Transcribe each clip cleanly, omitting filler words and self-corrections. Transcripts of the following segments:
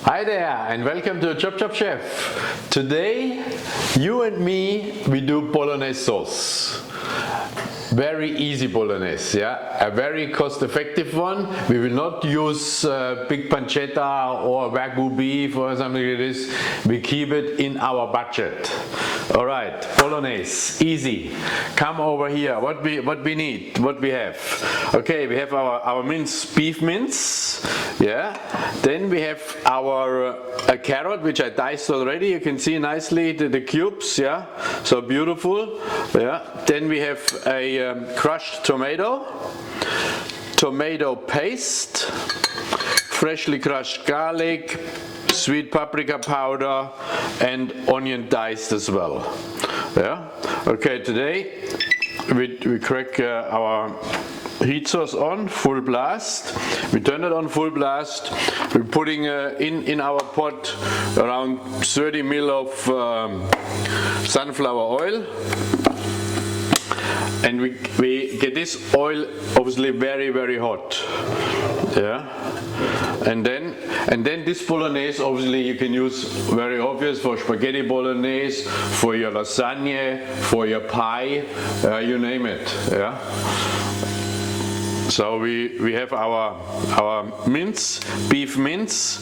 Hi there and welcome to ChopChopChef. Today you and me, we do Bolognese sauce. Very easy Bolognese, yeah, a very cost-effective one. We will not use big pancetta or Wagyu beef or something like this. We keep it in our budget. All right, Bolognese, easy. Come over here. What we need, what we have. Okay, we have our beef mince, yeah. Then we have our carrot, which I diced already. You can see nicely the cubes, yeah. So beautiful, yeah. Then we have a crushed tomato paste, freshly crushed garlic, sweet paprika powder, and onion diced as well. Yeah. Okay. Today we crack our heat source on full blast. We turn it on full blast. We're putting in our pot around 30 ml of sunflower oil. And we get this oil obviously very hot, yeah. And then this bolognese, obviously you can use, very obvious, for spaghetti bolognese, for your lasagna, for your pie, you name it, yeah. So we have our mince, beef mince.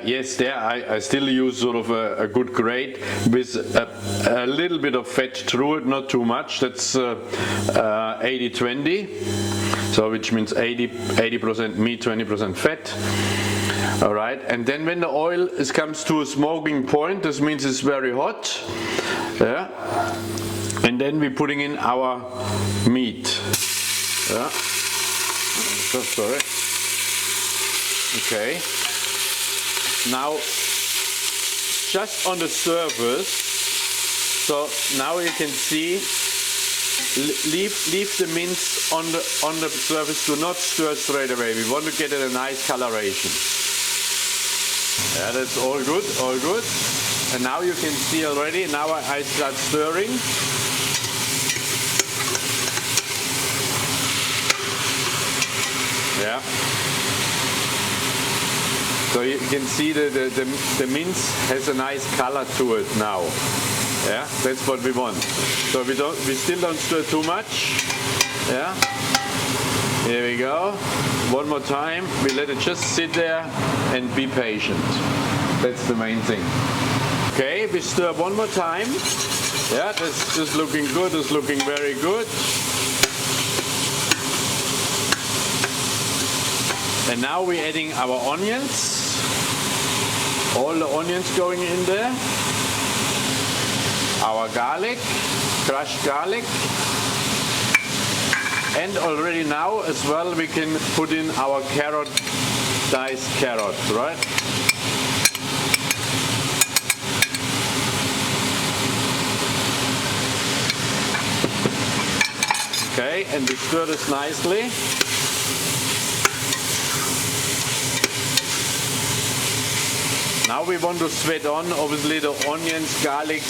Yes, there I still use sort of a good grade with a little bit of fat through it, not too much. That's 80-20, so which means 80% meat, 20% fat. All right, and then when the oil comes to a smoking point, this means it's very hot. Yeah, and then we're putting in our meat. Yeah. Oh, sorry. Okay. Now, just on the surface. So now you can see. Leave the mince on the surface. Do not stir straight away. We want to get it a nice coloration. Yeah, that's all good. All good. And now you can see already. Now I start stirring. Yeah. So you can see the mince has a nice color to it now. Yeah, that's what we want. So we still don't stir too much. Yeah. Here we go. One more time. We let it just sit there and be patient. That's the main thing. Okay, we stir one more time. Yeah, that's just looking good. It's looking very good. And now we're adding our onions. All the onions going in there. Our garlic, crushed garlic. And already now as well we can put in our carrot, diced carrot, right? Okay, and we stir this nicely. Now we want to sweat on, obviously, the onions, garlic,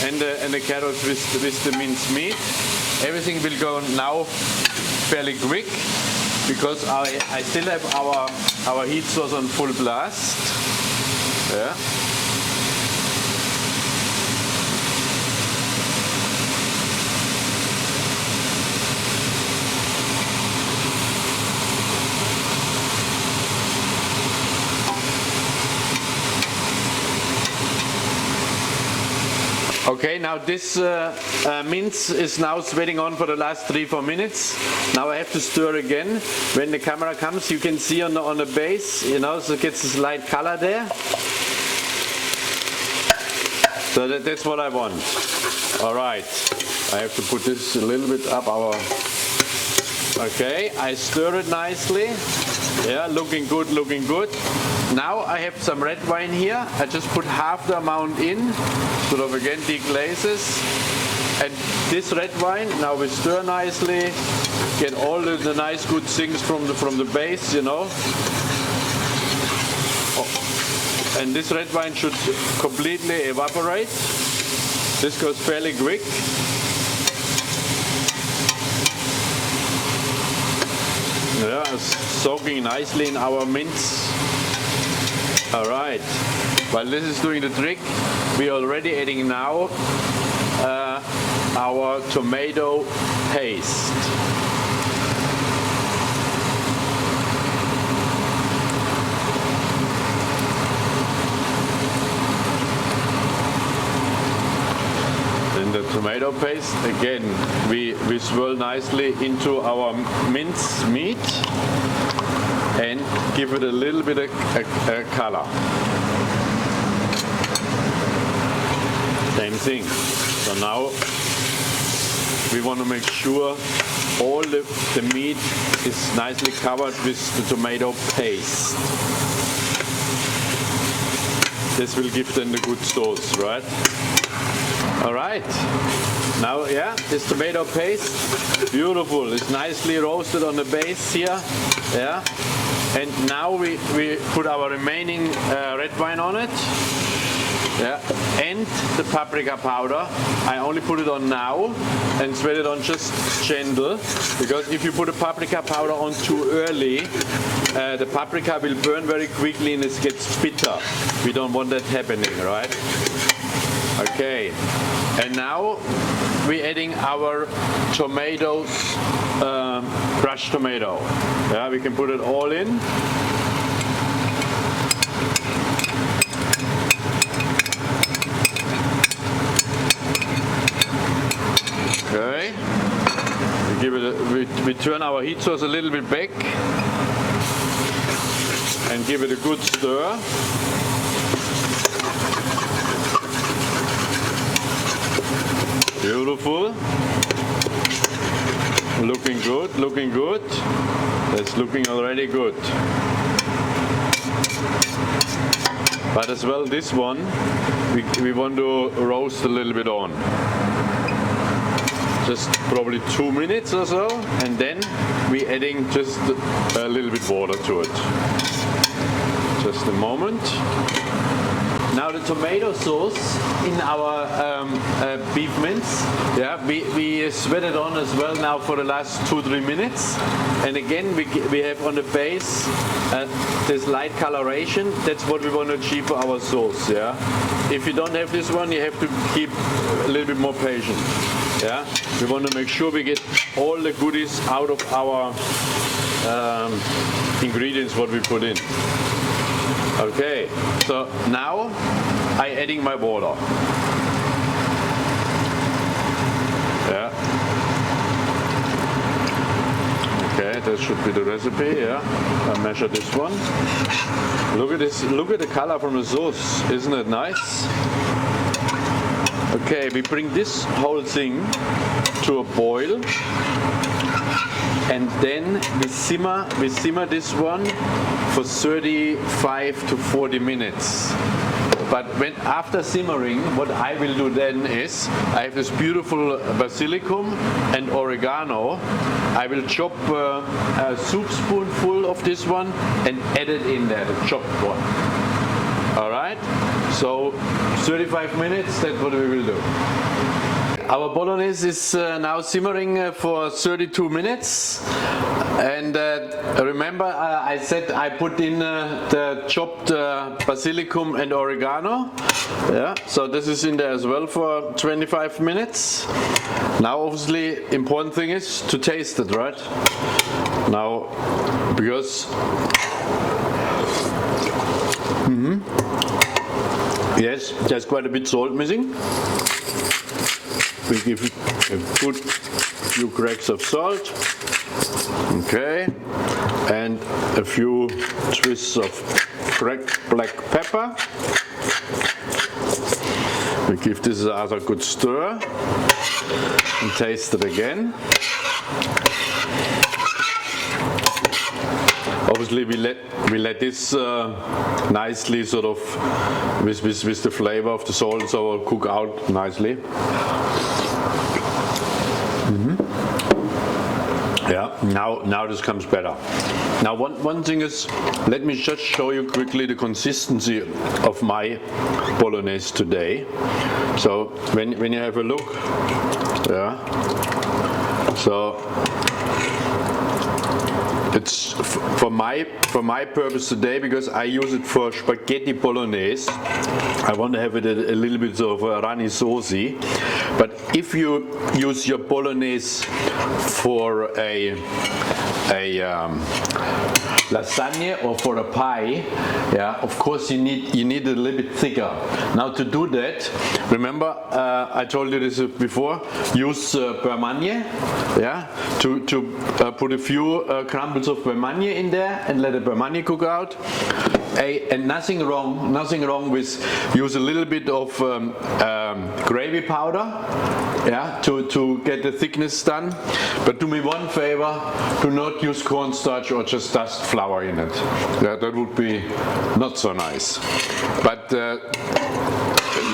and the carrots with the minced meat. Everything will go now fairly quick because I still have our heat source on full blast. Yeah. Okay, now this mince is now sweating on for the last 3-4 minutes. Now I have to stir again. When the camera comes, you can see on the base, you know, so it gets this light color there. So that's what I want. All right, I have to put this a little bit up our. Okay, I stir it nicely. Yeah, looking good, looking good. Now I have some red wine here. I just put half the amount in, sort of again deglazes. And this red wine, now we stir nicely, get all the nice good things from the base, you know. Oh. And this red wine should completely evaporate. This goes fairly quick. Yeah, it's soaking nicely in our mince. All right, while this is doing the trick, we're already adding now our tomato paste. In the tomato paste, again, we swirl nicely into our minced meat and give it a little bit of a color. Same thing. So now we want to make sure all the meat is nicely covered with the tomato paste. This will give them the good sauce, right? All right. Now, yeah, this tomato paste, beautiful. It's nicely roasted on the base here. Yeah. And now we put our remaining red wine on it. Yeah, and the paprika powder. I only put it on now and spread it on just gentle, because if you put the paprika powder on too early, the paprika will burn very quickly and it gets bitter. We don't want that happening, right? Okay, and now we're adding our tomatoes, crushed tomato. Yeah, we can put it all in. Okay, we turn our heat source a little bit back and give it a good stir. Beautiful. Looking good, looking good. That's looking already good. But as well, this one we want to roast a little bit on. Just probably 2 minutes or so, and then we're adding just a little bit water to it. Just a moment. Now the tomato sauce in our beef mince, yeah, we sweat it on as well now for the last 2-3 minutes. And again, we have on the base this light coloration. That's what we want to achieve for our sauce. Yeah. If you don't have this one, you have to keep a little bit more patient. Yeah. We want to make sure we get all the goodies out of our ingredients what we put in. Okay, so now I'm adding my water. Yeah. Okay, that should be the recipe, yeah. I measure this one. Look at this, look at the color from the sauce. Isn't it nice? Okay, we bring this whole thing to a boil. And then we simmer this one for 35 to 40 minutes. But after simmering, what I will do then is, I have this beautiful basilicum and oregano. I will chop a soup spoonful of this one and add it in there, the chopped one. All right? So 35 minutes, that's what we will do. Our bolognese is now simmering for 32 minutes. And remember, I said I put in the chopped basilicum and oregano. Yeah, so this is in there as well for 25 minutes. Now, obviously, important thing is to taste it, right? Now, because yes, there's quite a bit salt missing. We give it a good few cracks of salt, okay, and a few twists of cracked black pepper. We give this another good stir and taste it again. Obviously, we let this nicely sort of with the flavor of the salt, so it'll cook out nicely. Yeah, now this comes better. Now one thing is, let me just show you quickly the consistency of my bolognese today. So when you have a look, yeah, so It's for my purpose today, because I use it for spaghetti bolognese. I want to have it a little bit of a runny saucy. But if you use your bolognese for a lasagne or for a pie, yeah, of course you need it a little bit thicker. Now to do that, remember I told you this before, use bermagne, yeah, to put a few crumbles of bermagne in there and let the bermagne cook out. And nothing wrong with use a little bit of gravy powder, yeah, to get the thickness done. But do me one favor, do not use cornstarch or just dust flour in it. Yeah, that would be not so nice. But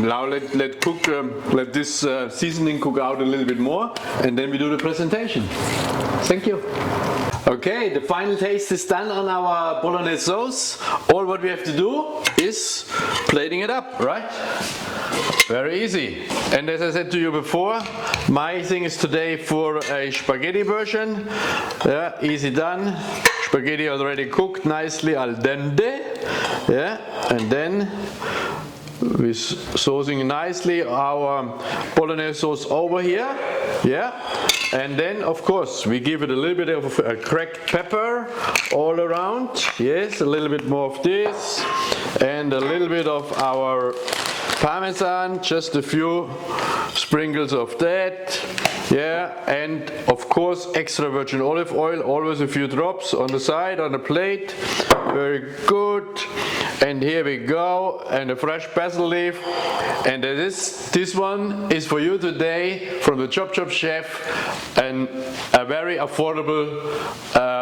now let this seasoning cook out a little bit more, and then we do the presentation. Thank you. Okay, the final taste is done on our bolognese sauce. All what we have to do is plating it up, right? Very easy. And as I said to you before, my thing is today for a spaghetti version. Yeah, easy done. Spaghetti already cooked nicely al dente. Yeah, and then we're saucing nicely our bolognese sauce over here. Yeah, and then of course we give it a little bit of a cracked pepper all around. Yes, a little bit more of this, and a little bit of our Parmesan, just a few sprinkles of that. Yeah, and of course extra virgin olive oil, always a few drops on the side, on the plate. Very good. And here we go, and a fresh basil leaf. And this one is for you today from the ChopChopChef, and a very affordable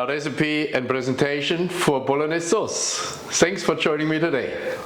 recipe and presentation for bolognese sauce. Thanks for joining me today.